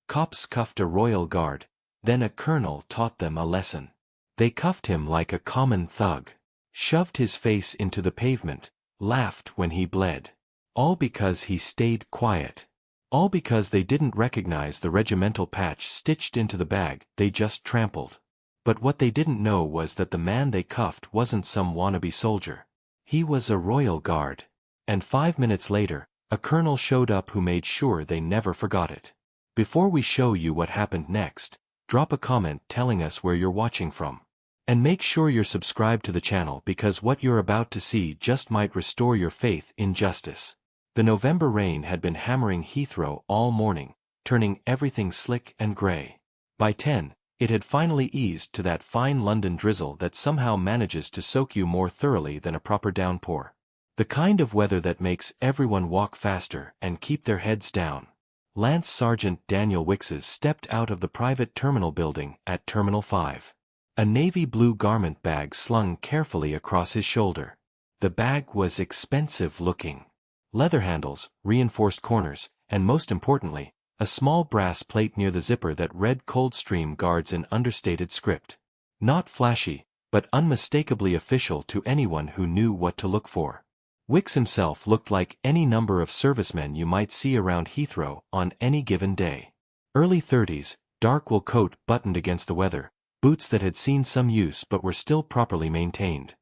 Cops cuffed a royal guard, then a colonel taught them a lesson. They cuffed him like a common thug, shoved his face into the pavement, laughed when he bled. All because he stayed quiet. All because they didn't recognize the regimental patch stitched into the bag they just trampled. But what they didn't know was that the man they cuffed wasn't some wannabe soldier. He was a royal guard. And 5 minutes later, a colonel showed up who made sure they never forgot it. Before we show you what happened next, drop a comment telling us where you're watching from. And make sure you're subscribed to the channel because what you're about to see just might restore your faith in justice. The November rain had been hammering Heathrow all morning, turning everything slick and grey. By 10, it had finally eased to that fine London drizzle that somehow manages to soak you more thoroughly than a proper downpour. The kind of weather that makes everyone walk faster and keep their heads down. Lance Sergeant Daniel Wickses stepped out of the private terminal building at Terminal 5. A navy blue garment bag slung carefully across his shoulder. The bag was expensive looking. Leather handles, reinforced corners, and most importantly, a small brass plate near the zipper that read Coldstream Guards in understated script. Not flashy, but unmistakably official to anyone who knew what to look for. Wicks himself looked like any number of servicemen you might see around Heathrow on any given day. Early 30s, dark wool coat buttoned against the weather, boots that had seen some use but were still properly maintained.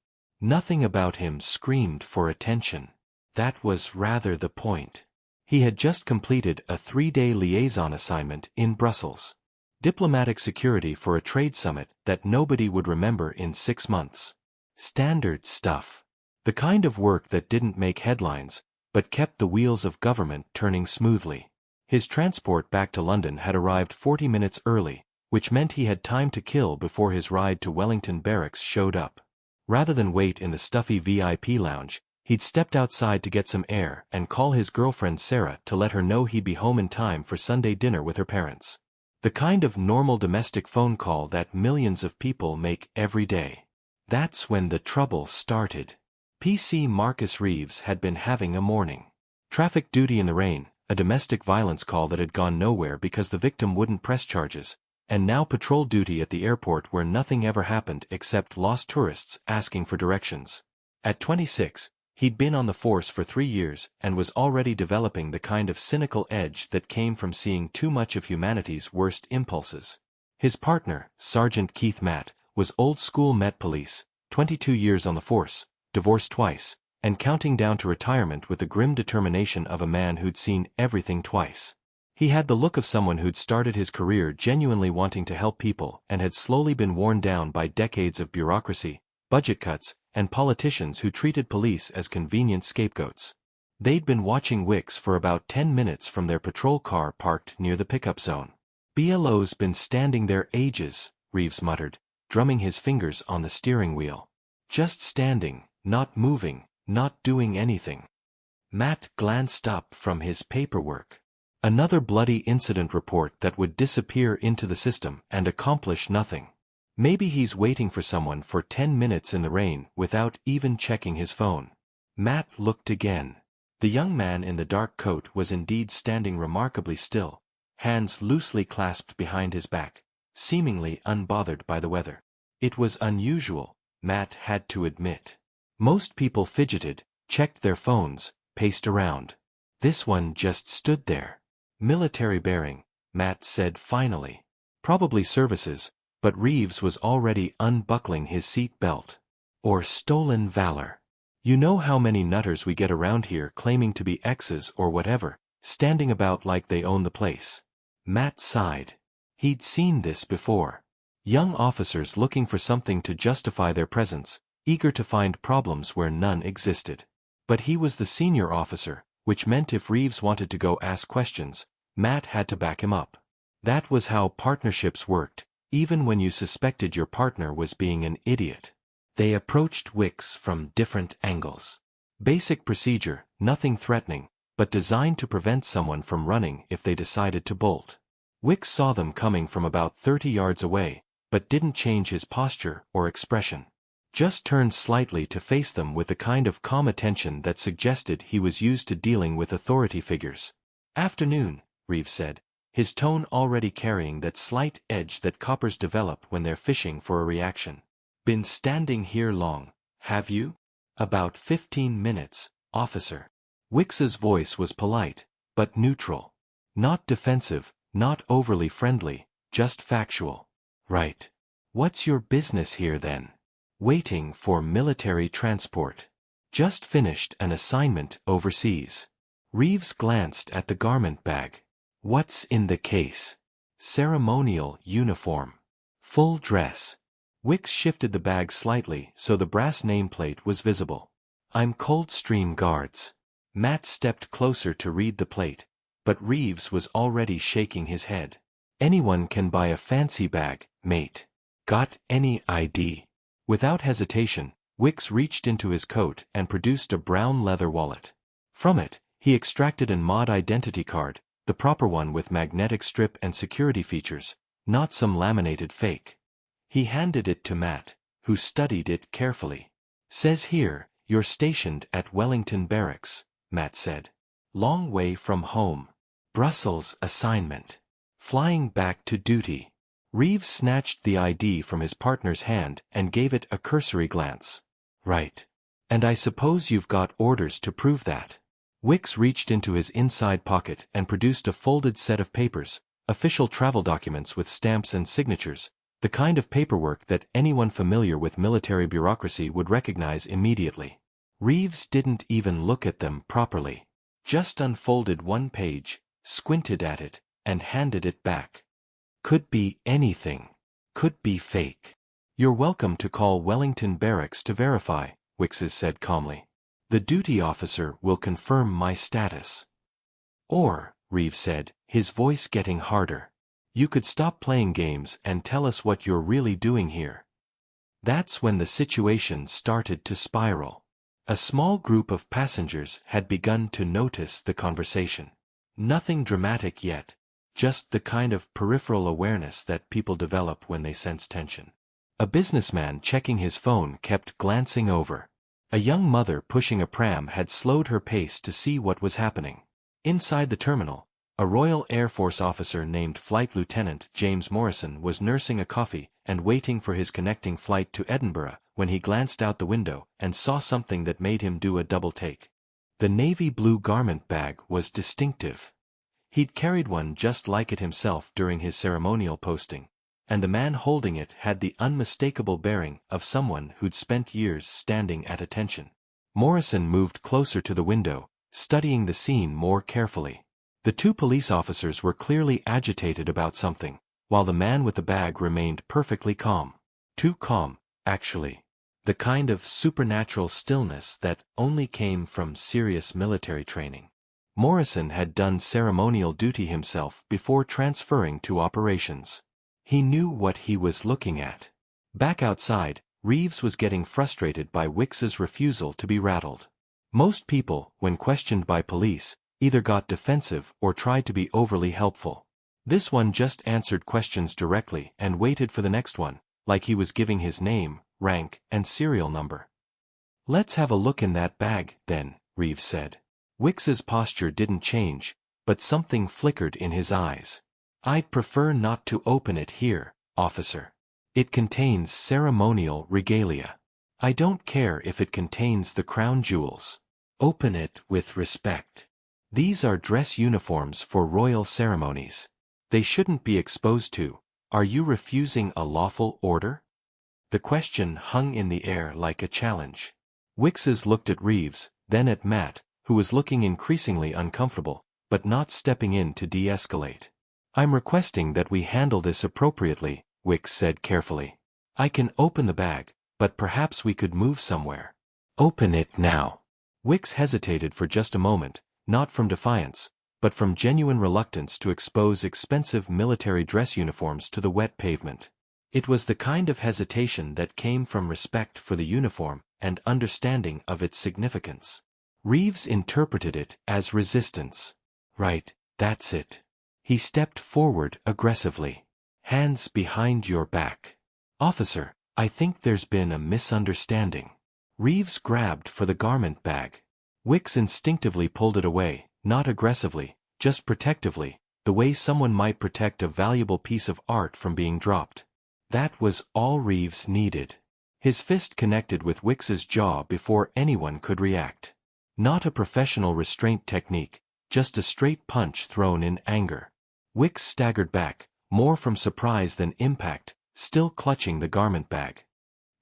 Nothing about him screamed for attention. That was rather the point. He had just completed a 3-day liaison assignment in Brussels. Diplomatic security for a trade summit that nobody would remember in 6 months. Standard stuff. The kind of work that didn't make headlines, but kept the wheels of government turning smoothly. His transport back to London had arrived 40 minutes early, which meant he had time to kill before his ride to Wellington Barracks showed up. Rather than wait in the stuffy VIP lounge, he'd stepped outside to get some air and call his girlfriend Sarah to let her know he'd be home in time for Sunday dinner with her parents. The kind of normal domestic phone call that millions of people make every day. That's when the trouble started. PC Marcus Reeves had been having a morning. Traffic duty in the rain, a domestic violence call that had gone nowhere because the victim wouldn't press charges, and now patrol duty at the airport where nothing ever happened except lost tourists asking for directions. At 26, he'd been on the force for 3 years and was already developing the kind of cynical edge that came from seeing too much of humanity's worst impulses. His partner, Sergeant Keith Matt, was old-school Met Police, 22 years on the force, divorced twice, and counting down to retirement with the grim determination of a man who'd seen everything twice. He had the look of someone who'd started his career genuinely wanting to help people and had slowly been worn down by decades of bureaucracy, budget cuts, and politicians who treated police as convenient scapegoats. They'd been watching Wicks for about 10 minutes from their patrol car parked near the pickup zone. BLO's been standing there ages, Reeves muttered, drumming his fingers on the steering wheel. Just standing, not moving, not doing anything. Matt glanced up from his paperwork. Another bloody incident report that would disappear into the system and accomplish nothing. Maybe he's waiting for someone for 10 minutes in the rain without even checking his phone. Matt looked again. The young man in the dark coat was indeed standing remarkably still, hands loosely clasped behind his back, seemingly unbothered by the weather. It was unusual, Matt had to admit. Most people fidgeted, checked their phones, paced around. This one just stood there. Military bearing, Matt said finally. Probably services, but Reeves was already unbuckling his seat belt. Or stolen valor. You know how many nutters we get around here claiming to be exes or whatever, standing about like they own the place. Matt sighed. He'd seen this before. Young officers looking for something to justify their presence, eager to find problems where none existed. But he was the senior officer, which meant if Reeves wanted to go ask questions, Matt had to back him up. That was how partnerships worked, even when you suspected your partner was being an idiot. They approached Wicks from different angles. Basic procedure, nothing threatening, but designed to prevent someone from running if they decided to bolt. Wicks saw them coming from about 30 yards away, but didn't change his posture or expression. Just turned slightly to face them with the kind of calm attention that suggested he was used to dealing with authority figures. "Afternoon," Reeves said, his tone already carrying that slight edge that coppers develop when they're fishing for a reaction. "Been standing here long, have you?" "About 15 minutes, officer." Wicks's voice was polite, but neutral. Not defensive, not overly friendly, just factual. "Right. What's your business here then?" "Waiting for military transport. Just finished an assignment overseas." Reeves glanced at the garment bag. "What's in the case?" "Ceremonial uniform. Full dress." Wicks shifted the bag slightly so the brass nameplate was visible. "I'm Coldstream Guards." Matt stepped closer to read the plate, but Reeves was already shaking his head. "Anyone can buy a fancy bag, mate. Got any ID?" Without hesitation, Wicks reached into his coat and produced a brown leather wallet. From it, he extracted an mod identity card, the proper one with magnetic strip and security features, not some laminated fake. He handed it to Matt, who studied it carefully. "Says here, you're stationed at Wellington Barracks," Matt said. "Long way from home. Brussels assignment. Flying back to duty." Reeves snatched the ID from his partner's hand and gave it a cursory glance. "Right. And I suppose you've got orders to prove that." Wicks reached into his inside pocket and produced a folded set of papers, official travel documents with stamps and signatures, the kind of paperwork that anyone familiar with military bureaucracy would recognize immediately. Reeves didn't even look at them properly. Just unfolded one page, squinted at it, and handed it back. "Could be anything. Could be fake. You're welcome to call Wellington Barracks to verify," Wicks said calmly. "The duty officer will confirm my status." "Or," Reeves said, his voice getting harder, "you could stop playing games and tell us what you're really doing here." That's when the situation started to spiral. A small group of passengers had begun to notice the conversation. Nothing dramatic yet, just the kind of peripheral awareness that people develop when they sense tension. A businessman checking his phone kept glancing over. A young mother pushing a pram had slowed her pace to see what was happening. Inside the terminal, a Royal Air Force officer named Flight Lieutenant James Morrison was nursing a coffee and waiting for his connecting flight to Edinburgh when he glanced out the window and saw something that made him do a double take. The navy blue garment bag was distinctive. He'd carried one just like it himself during his ceremonial posting, and the man holding it had the unmistakable bearing of someone who'd spent years standing at attention. Morrison moved closer to the window, studying the scene more carefully. The two police officers were clearly agitated about something, while the man with the bag remained perfectly calm. Too calm, actually. The kind of supernatural stillness that only came from serious military training. Morrison had done ceremonial duty himself before transferring to operations. He knew what he was looking at. Back outside, Reeves was getting frustrated by Wicks's refusal to be rattled. Most people, when questioned by police, either got defensive or tried to be overly helpful. This one just answered questions directly and waited for the next one, like he was giving his name, rank, and serial number. "Let's have a look in that bag, then," Reeves said. Wicks's posture didn't change, but something flickered in his eyes. "I'd prefer not to open it here, officer. It contains ceremonial regalia. I don't care if it contains the crown jewels. Open it with respect. These are dress uniforms for royal ceremonies. They shouldn't be exposed to. Are you refusing a lawful order?" The question hung in the air like a challenge. Wicks's looked at Reeves, then at Matt, who was looking increasingly uncomfortable, but not stepping in to de-escalate. "I'm requesting that we handle this appropriately," Wicks said carefully. "I can open the bag, but perhaps we could move somewhere." "Open it now." Wicks hesitated for just a moment, not from defiance, but from genuine reluctance to expose expensive military dress uniforms to the wet pavement. It was the kind of hesitation that came from respect for the uniform and understanding of its significance. Reeves interpreted it as resistance. "Right, that's it." He stepped forward aggressively. "Hands behind your back." "Officer, I think there's been a misunderstanding." Reeves grabbed for the garment bag. Wicks instinctively pulled it away, not aggressively, just protectively, the way someone might protect a valuable piece of art from being dropped. That was all Reeves needed. His fist connected with Wicks's jaw before anyone could react. Not a professional restraint technique, just a straight punch thrown in anger. Wicks staggered back, more from surprise than impact, still clutching the garment bag.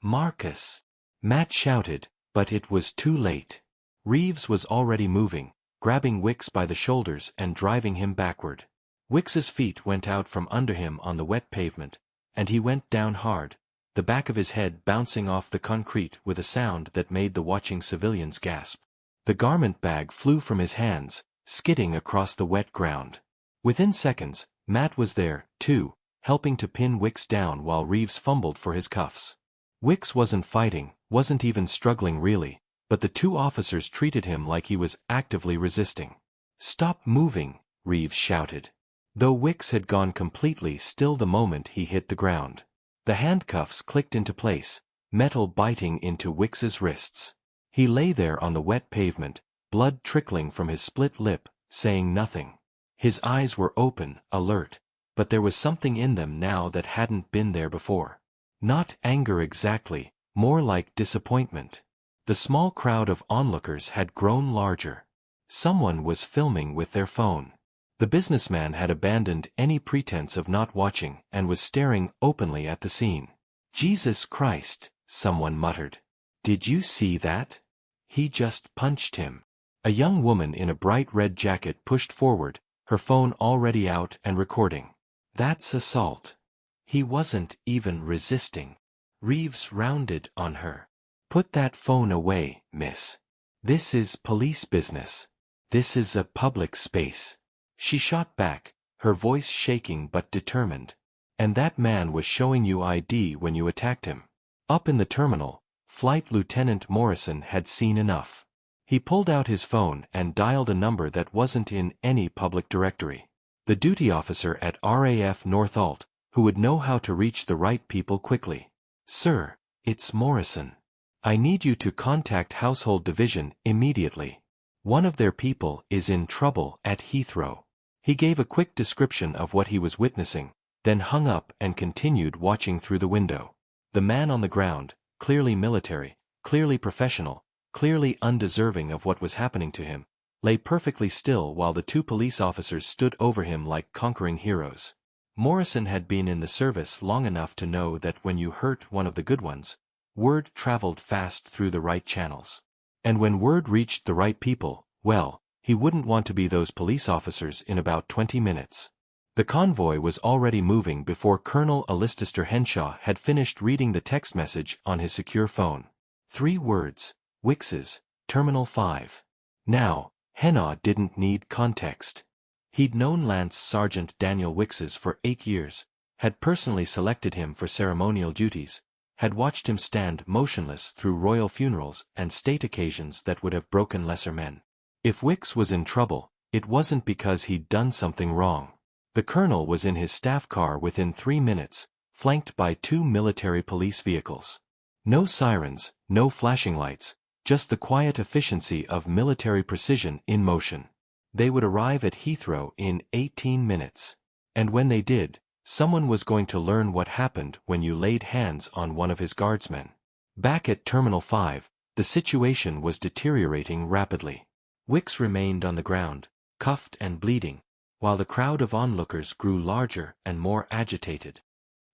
"Marcus!" Matt shouted, but it was too late. Reeves was already moving, grabbing Wicks by the shoulders and driving him backward. Wicks's feet went out from under him on the wet pavement, and he went down hard, the back of his head bouncing off the concrete with a sound that made the watching civilians gasp. The garment bag flew from his hands, skidding across the wet ground. Within seconds, Matt was there, too, helping to pin Wicks down while Reeves fumbled for his cuffs. Wicks wasn't fighting, wasn't even struggling really, but the two officers treated him like he was actively resisting. "Stop moving," Reeves shouted. Though Wicks had gone completely still the moment he hit the ground. The handcuffs clicked into place, metal biting into Wicks's wrists. He lay there on the wet pavement, blood trickling from his split lip, saying nothing. His eyes were open, alert, but there was something in them now that hadn't been there before. Not anger exactly, more like disappointment. The small crowd of onlookers had grown larger. Someone was filming with their phone. The businessman had abandoned any pretense of not watching and was staring openly at the scene. "Jesus Christ," someone muttered. "Did you see that? He just punched him." A young woman in a bright red jacket pushed forward, her phone already out and recording. "That's assault. He wasn't even resisting." Reeves rounded on her. "Put that phone away, miss. This is police business. This is a public space." She shot back, her voice shaking but determined. "And that man was showing you ID when you attacked him." Up in the terminal, Flight Lieutenant Morrison had seen enough. He pulled out his phone and dialed a number that wasn't in any public directory. The duty officer at RAF North Alt, who would know how to reach the right people quickly. "Sir, it's Morrison. I need you to contact Household Division immediately. One of their people is in trouble at Heathrow." He gave a quick description of what he was witnessing, then hung up and continued watching through the window. The man on the ground, clearly military, clearly professional, clearly undeserving of what was happening to him, lay perfectly still while the two police officers stood over him like conquering heroes. Morrison had been in the service long enough to know that when you hurt one of the good ones, word traveled fast through the right channels. And when word reached the right people, well, he wouldn't want to be those police officers in about 20 minutes. The convoy was already moving before Colonel Alistair Henshaw had finished reading the text message on his secure phone. 3 words, Wicks's, Terminal 5. Now, Henshaw didn't need context. He'd known Lance Sergeant Daniel Wicks's for 8 years, had personally selected him for ceremonial duties, had watched him stand motionless through royal funerals and state occasions that would have broken lesser men. If Wicks was in trouble, it wasn't because he'd done something wrong. The colonel was in his staff car within 3 minutes, flanked by 2 military police vehicles. No sirens, no flashing lights, just the quiet efficiency of military precision in motion. They would arrive at Heathrow in 18 minutes. And when they did, someone was going to learn what happened when you laid hands on one of his guardsmen. Back at Terminal 5, the situation was deteriorating rapidly. Wicks remained on the ground, cuffed and bleeding, while the crowd of onlookers grew larger and more agitated.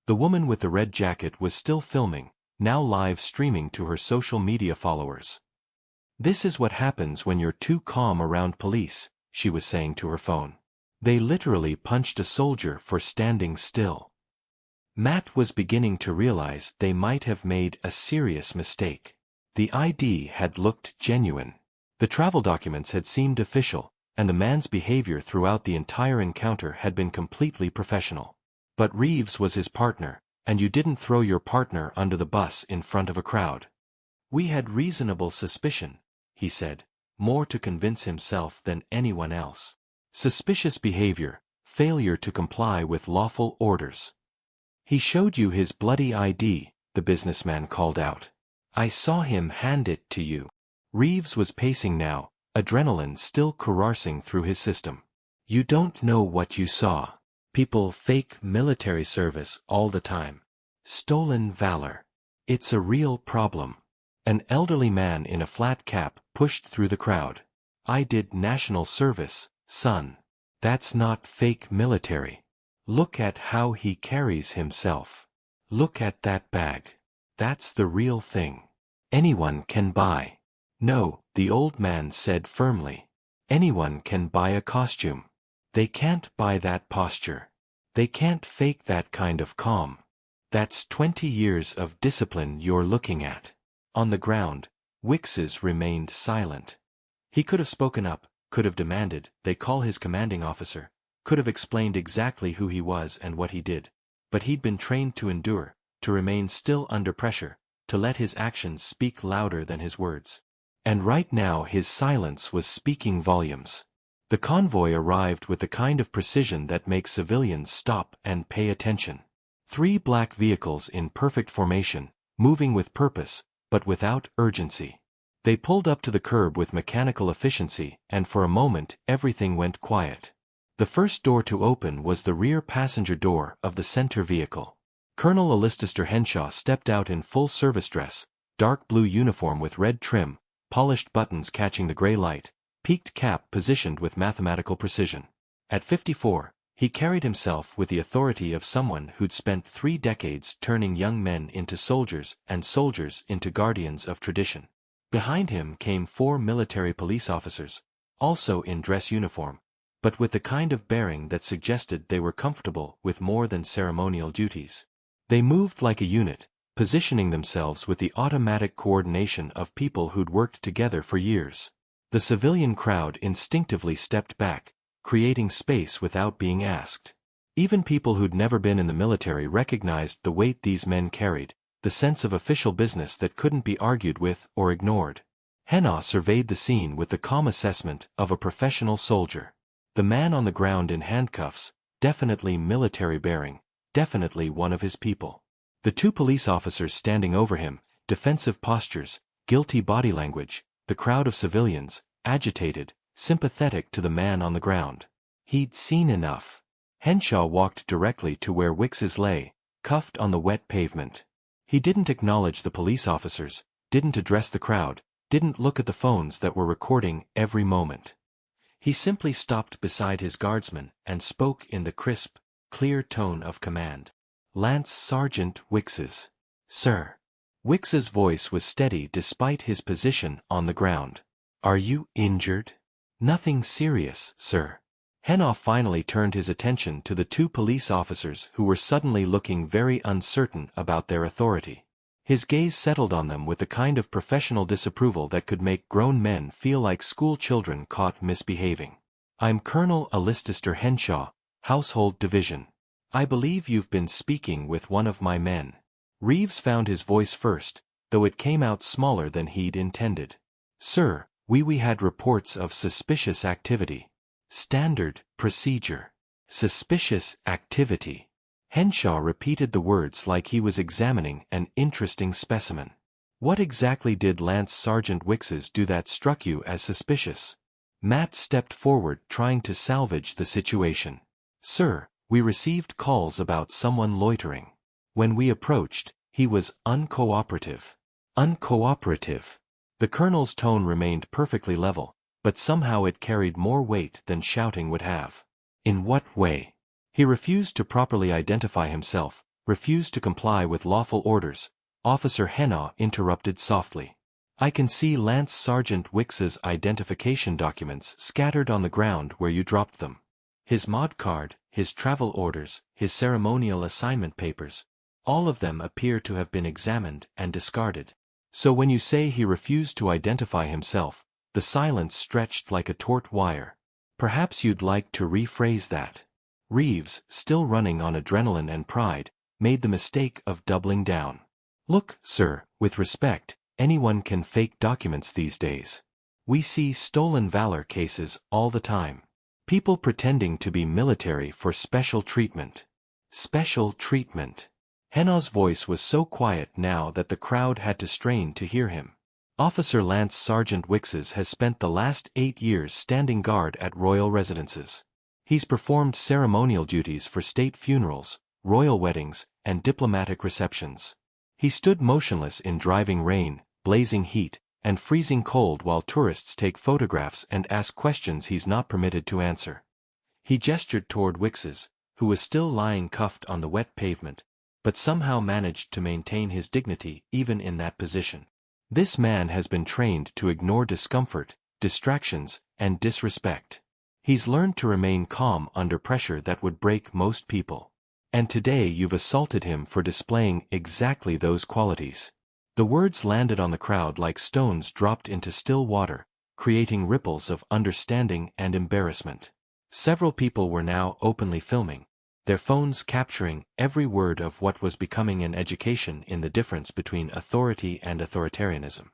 The woman with the red jacket was still filming, now live streaming to her social media followers. "This is what happens when you're too calm around police," she was saying to her phone. "They literally punched a soldier for standing still." Matt was beginning to realize they might have made a serious mistake. The ID had looked genuine. The travel documents had seemed official, and the man's behavior throughout the entire encounter had been completely professional. But Reeves was his partner, and you didn't throw your partner under the bus in front of a crowd. "We had reasonable suspicion," he said, more to convince himself than anyone else. "Suspicious behavior, failure to comply with lawful orders." "He showed you his bloody ID," the businessman called out. "I saw him hand it to you." Reeves was pacing now, adrenaline still coursing through his system. You don't know what you saw. People fake military service all the time. Stolen valor. It's a real problem. An elderly man in a flat cap pushed through the crowd. I did national service, son. That's not fake military. Look at how he carries himself. Look at that bag. That's the real thing. Anyone can buy. No, the old man said firmly. Anyone can buy a costume. They can't buy that posture. They can't fake that kind of calm. That's 20 years of discipline you're looking at. On the ground, Wixes remained silent. He could have spoken up, could have demanded they call his commanding officer, could have explained exactly who he was and what he did. But he'd been trained to endure, to remain still under pressure, to let his actions speak louder than his words. And right now his silence was speaking volumes. The convoy arrived with the kind of precision that makes civilians stop and pay attention. 3 black vehicles in perfect formation, moving with purpose, but without urgency. They pulled up to the curb with mechanical efficiency, and for a moment everything went quiet. The first door to open was the rear passenger door of the center vehicle. Colonel Alistair Henshaw stepped out in full service dress, dark blue uniform with red trim, polished buttons catching the gray light, peaked cap positioned with mathematical precision. At 54, he carried himself with the authority of someone who'd spent 3 decades turning young men into soldiers and soldiers into guardians of tradition. Behind him came 4 military police officers, also in dress uniform, but with the kind of bearing that suggested they were comfortable with more than ceremonial duties. They moved like a unit, positioning themselves with the automatic coordination of people who'd worked together for years. The civilian crowd instinctively stepped back, creating space without being asked. Even people who'd never been in the military recognized the weight these men carried, the sense of official business that couldn't be argued with or ignored. Hennah surveyed the scene with the calm assessment of a professional soldier. The man on the ground in handcuffs, definitely military bearing, definitely one of his people. The 2 police officers standing over him, defensive postures, guilty body language, the crowd of civilians, agitated, sympathetic to the man on the ground. He'd seen enough. Henshaw walked directly to where Wixes lay, cuffed on the wet pavement. He didn't acknowledge the police officers, didn't address the crowd, didn't look at the phones that were recording every moment. He simply stopped beside his guardsman and spoke in the crisp, clear tone of command. Lance Sergeant Wixes. Sir. Wixes' voice was steady despite his position on the ground. Are you injured? Nothing serious, sir. Hennah finally turned his attention to the 2 police officers who were suddenly looking very uncertain about their authority. His gaze settled on them with the kind of professional disapproval that could make grown men feel like school children caught misbehaving. I'm Colonel Alistair Henshaw, Household Division. I believe you've been speaking with one of my men. Reeves found his voice first, though it came out smaller than he'd intended. Sir, we had reports of suspicious activity. Standard procedure. Suspicious activity. Henshaw repeated the words like he was examining an interesting specimen. What exactly did Lance Sergeant Wixes do that struck you as suspicious? Matt stepped forward trying to salvage the situation. Sir, we received calls about someone loitering. When we approached, he was uncooperative. Uncooperative. The colonel's tone remained perfectly level, but somehow it carried more weight than shouting would have. In what way? He refused to properly identify himself, refused to comply with lawful orders. Officer Hennah interrupted softly. I can see Lance Sergeant Wixes' identification documents scattered on the ground where you dropped them. His mod card, his travel orders, his ceremonial assignment papers, all of them appear to have been examined and discarded. So when you say he refused to identify himself, the silence stretched like a taut wire. Perhaps you'd like to rephrase that. Reeves, still running on adrenaline and pride, made the mistake of doubling down. Look, sir, with respect, anyone can fake documents these days. We see stolen valor cases all the time. People pretending to be military for special treatment. Special treatment. Hennah's voice was so quiet now that the crowd had to strain to hear him. Officer Lance Sergeant Wixes has spent the last 8 years standing guard at royal residences. He's performed ceremonial duties for state funerals, royal weddings, and diplomatic receptions. He stood motionless in driving rain, blazing heat, and freezing cold while tourists take photographs and ask questions he's not permitted to answer. He gestured toward Wickes, who was still lying cuffed on the wet pavement, but somehow managed to maintain his dignity even in that position. This man has been trained to ignore discomfort, distractions, and disrespect. He's learned to remain calm under pressure that would break most people. And today you've assaulted him for displaying exactly those qualities. The words landed on the crowd like stones dropped into still water, creating ripples of understanding and embarrassment. Several people were now openly filming, their phones capturing every word of what was becoming an education in the difference between authority and authoritarianism.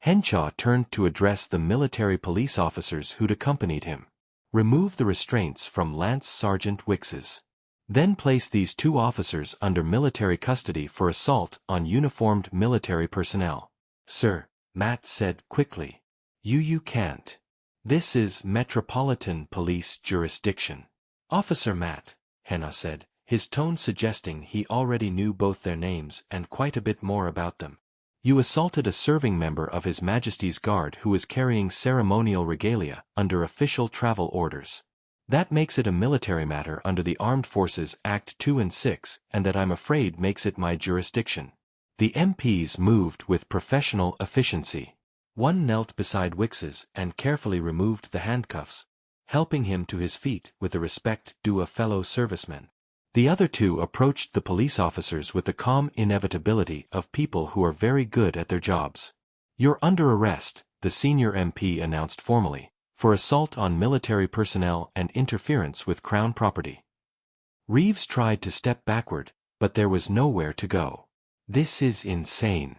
Henshaw turned to address the military police officers who'd accompanied him. Remove the restraints from Lance Sergeant Wickes. Then place these two officers under military custody for assault on uniformed military personnel. Sir, Matt said quickly. You can't. This is Metropolitan Police jurisdiction. Officer Matt, Hannah said, his tone suggesting he already knew both their names and quite a bit more about them. You assaulted a serving member of His Majesty's Guard who was carrying ceremonial regalia under official travel orders. That makes it a military matter under the Armed Forces Act 2 and 6, and that I'm afraid makes it my jurisdiction. The MPs moved with professional efficiency. One knelt beside Wickes and carefully removed the handcuffs, helping him to his feet with the respect due a fellow serviceman. The other two approached the police officers with the calm inevitability of people who are very good at their jobs. You're under arrest, the senior MP announced formally, for assault on military personnel and interference with Crown property. Reeves tried to step backward, but there was nowhere to go. This is insane.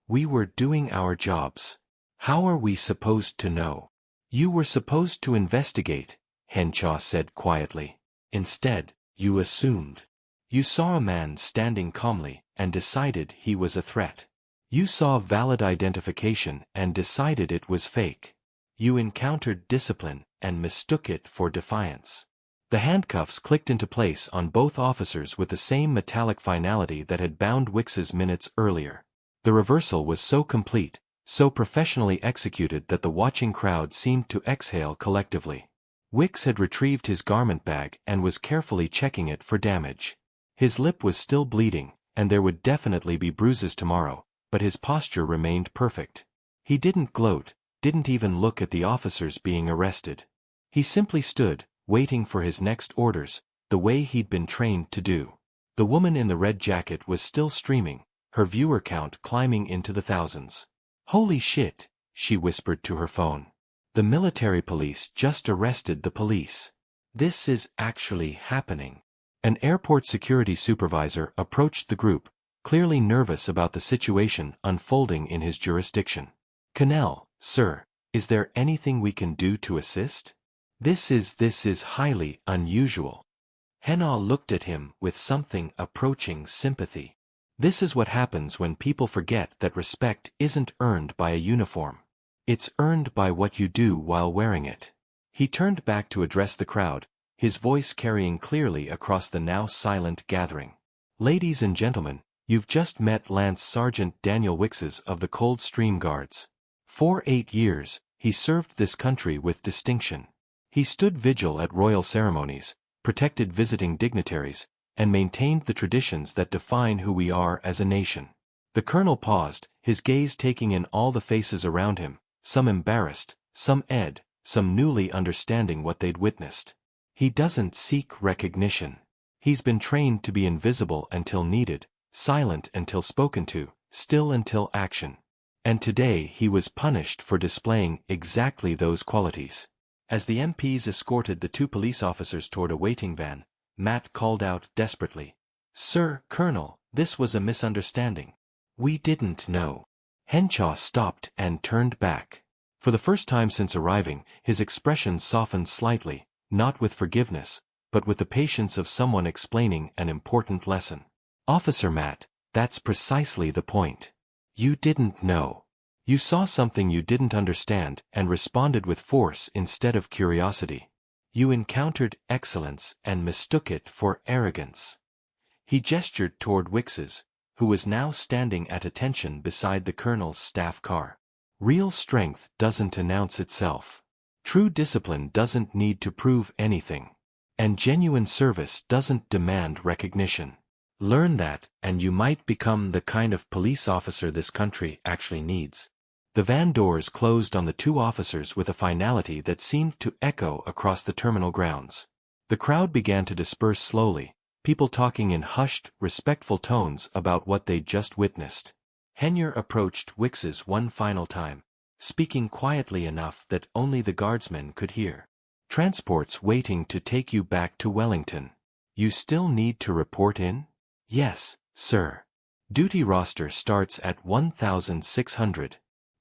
We were doing our jobs. How are we supposed to know? You were supposed to investigate, Henshaw said quietly. Instead, you assumed. You saw a man standing calmly and decided he was a threat. You saw valid identification and decided it was fake. You encountered discipline and mistook it for defiance. The handcuffs clicked into place on both officers with the same metallic finality that had bound Wickes minutes earlier. The reversal was so complete, so professionally executed that the watching crowd seemed to exhale collectively. Wickes had retrieved his garment bag and was carefully checking it for damage. His lip was still bleeding, and there would definitely be bruises tomorrow, but his posture remained perfect. He didn't gloat, didn't even look at the officers being arrested. He simply stood, waiting for his next orders, the way he'd been trained to do. The woman in the red jacket was still streaming, her viewer count climbing into the thousands. Holy shit, she whispered to her phone. The military police just arrested the police. This is actually happening. An airport security supervisor approached the group, clearly nervous about the situation unfolding in his jurisdiction. Cannell, sir, is there anything we can do to assist? This is highly unusual. Hannah looked at him with something approaching sympathy. This is what happens when people forget that respect isn't earned by a uniform. It's earned by what you do while wearing it. He turned back to address the crowd, his voice carrying clearly across the now silent gathering. Ladies and gentlemen, you've just met Lance Sergeant Daniel Wickes of the Coldstream Guards. For 8 years, he served this country with distinction. He stood vigil at royal ceremonies, protected visiting dignitaries, and maintained the traditions that define who we are as a nation. The colonel paused, his gaze taking in all the faces around him, some embarrassed, some some newly understanding what they'd witnessed. He doesn't seek recognition. He's been trained to be invisible until needed, silent until spoken to, still until action. And today he was punished for displaying exactly those qualities. As the MPs escorted the two police officers toward a waiting van, Matt called out desperately, "Sir, Colonel, this was a misunderstanding. We didn't know." Henshaw stopped and turned back. For the first time since arriving, his expression softened slightly, not with forgiveness, but with the patience of someone explaining an important lesson. "Officer Matt, that's precisely the point. You didn't know. You saw something you didn't understand and responded with force instead of curiosity. You encountered excellence and mistook it for arrogance. He gestured toward Wicks's, who was now standing at attention beside the colonel's staff car. Real strength doesn't announce itself. True discipline doesn't need to prove anything. And genuine service doesn't demand recognition. Learn that, and you might become the kind of police officer this country actually needs. The van doors closed on the two officers with a finality that seemed to echo across the terminal grounds. The crowd began to disperse slowly, people talking in hushed, respectful tones about what they'd just witnessed. Henyer approached Wicks's one final time, speaking quietly enough that only the guardsmen could hear. Transport's waiting to take you back to Wellington. You still need to report in? Yes, sir. Duty roster starts at 1,600.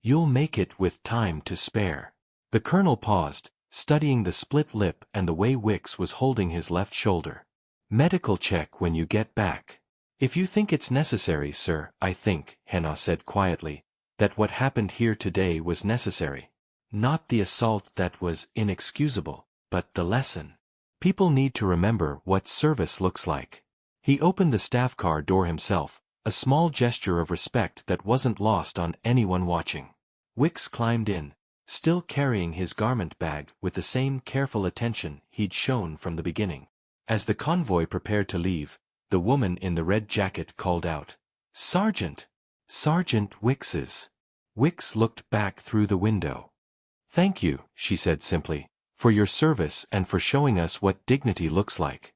You'll make it with time to spare. The colonel paused, studying the split lip and the way Wicks was holding his left shoulder. Medical check when you get back. If you think it's necessary, sir, I think, Henna said quietly, that what happened here today was necessary. Not the assault that was inexcusable, but the lesson. People need to remember what service looks like. He opened the staff car door himself, a small gesture of respect that wasn't lost on anyone watching. Wicks climbed in, still carrying his garment bag with the same careful attention he'd shown from the beginning. As the convoy prepared to leave, the woman in the red jacket called out, "Sergeant! Sergeant Wicks's." Wicks looked back through the window. "Thank you," she said simply, "for your service and for showing us what dignity looks like."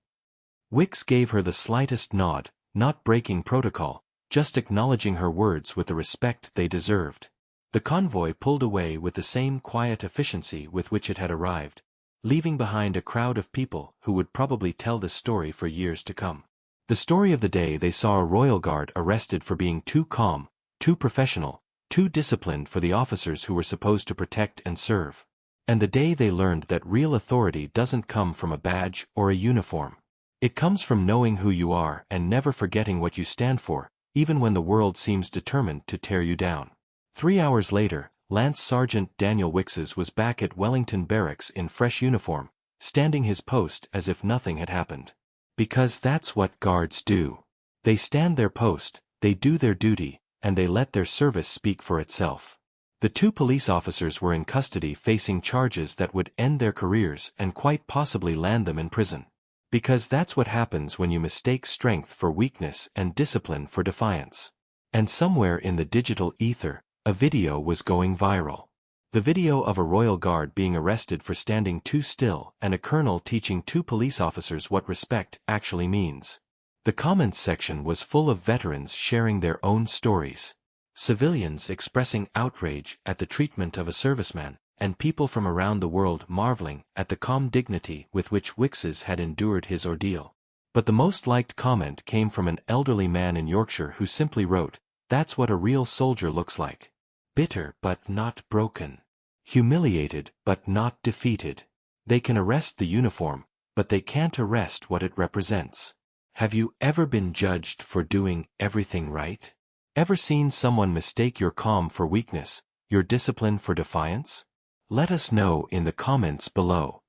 Wicks gave her the slightest nod, not breaking protocol, just acknowledging her words with the respect they deserved. The convoy pulled away with the same quiet efficiency with which it had arrived, leaving behind a crowd of people who would probably tell the story for years to come. The story of the day they saw a royal guard arrested for being too calm, too professional, too disciplined for the officers who were supposed to protect and serve. And the day they learned that real authority doesn't come from a badge or a uniform. It comes from knowing who you are and never forgetting what you stand for, even when the world seems determined to tear you down. 3 hours later, Lance Sergeant Daniel Wickses was back at Wellington Barracks in fresh uniform, standing his post as if nothing had happened. Because that's what guards do. They stand their post, they do their duty, and they let their service speak for itself. The two police officers were in custody facing charges that would end their careers and quite possibly land them in prison. Because that's what happens when you mistake strength for weakness and discipline for defiance. And somewhere in the digital ether, a video was going viral. The video of a royal guard being arrested for standing too still and a colonel teaching two police officers what respect actually means. The comments section was full of veterans sharing their own stories. Civilians expressing outrage at the treatment of a serviceman, and people from around the world marveling at the calm dignity with which Wickses had endured his ordeal. But the most liked comment came from an elderly man in Yorkshire who simply wrote, "That's what a real soldier looks like. Bitter but not broken. Humiliated but not defeated. They can arrest the uniform, but they can't arrest what it represents." Have you ever been judged for doing everything right? Ever seen someone mistake your calm for weakness, your discipline for defiance? Let us know in the comments below.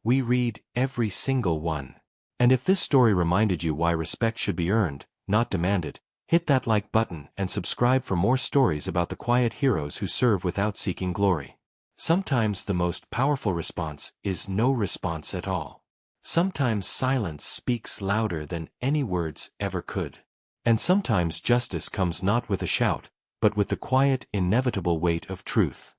We read every single one. And if this story reminded you why respect should be earned, not demanded, hit that like button and subscribe for more stories about the quiet heroes who serve without seeking glory. Sometimes the most powerful response is no response at all. Sometimes silence speaks louder than any words ever could. And sometimes justice comes not with a shout, but with the quiet, inevitable weight of truth.